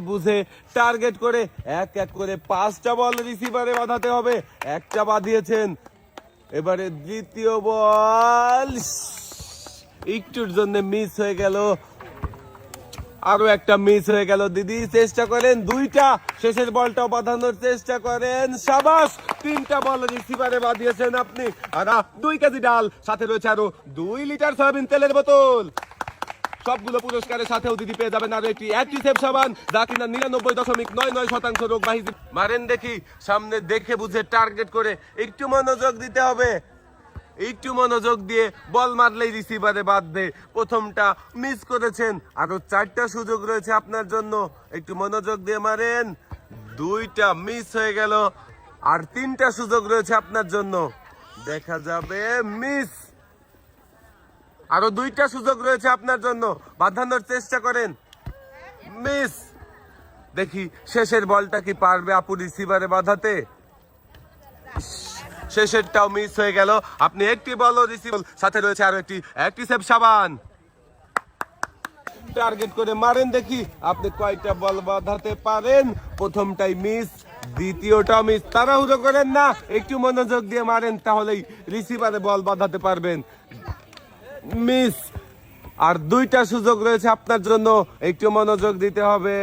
বুঝে টার্গেট করে এক এক করে 5টা বল রিসিভারে বাঁধাতে হবে। একটা বাঁধিয়েছেন, এবারে দ্বিতীয় বল একটুর জন্য মিস হয়ে গেল, আরো একটা মিস হয়ে গেল। দিদি চেষ্টা করেন, দুইটা শেষের বলটাও বাঁধানোর চেষ্টা করেন। সাবাস, 3টা বল রিসিভারে বাঁধিয়েছেন আপনি। আর 2 কেজি ডাল, সাথে রয়েছে আরো 2 লিটার সয়াবিন তেলের বোতল। সবগুলো পুরস্কারের সাথেও দিদি পেয়ে যাবেন আরো একটি অ্যাক্টিসেভ সাবান, যা কিনা 99.99% রোগবাহী। মারেন দেখি, সামনে দেখে বুঝে টার্গেট করে একটু মনোযোগ দিতে হবে। একটু মনোযোগ দিয়ে বল মারলেই রিসিভারে বাঁধবে। প্রথমটা মিস করেছেন, আরো 4টা সুযোগ রয়েছে আপনার জন্য। একটু মনোযোগ দিয়ে মারেন। 2টা মিস হয়ে গেল, আর 3টা সুযোগ রয়েছে আপনার জন্য। দেখা যাবে মিস, আরো 2টা সুযোগ রয়েছে আপনার জন্য। বাঁধানোর চেষ্টা করেন, মিস। দেখি শেষের বলটা কি পারবে আপু রিসিভারে বাঁধাতে। শেষেরটাও মিস হয়ে গেল। আপনি একটি বল রিসিভ, সাথে রয়েছে আরো একটি অ্যাক্টিসেভ সাবান। টার্গেট করে মারেন দেখি আপনি কয়টা বল বাঁধাতে পারেন। প্রথমটাই মিস, দ্বিতীয়টা মিস। তাড়াহুড়ো করেন না, একটু মনোযোগ দিয়ে মারেন, তাহলেই রিসিভারে বল বাঁধাতে পারবেন। মিস, আর 2টা সুযোগ রয়েছে আপনার জন্য। একটু মনোযোগ দিতে হবে।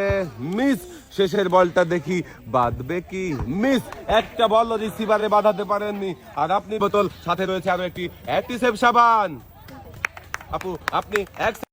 মিস, শেষের বলটা দেখি বাঁধবে কি। মিস, একটা বল রিসিভারে বাঁধাতে পারেননি। আর আপনি বোতল, সাথে রয়েছে আরো একটি অ্যাক্টিসেভ সাবান। আপু আপনি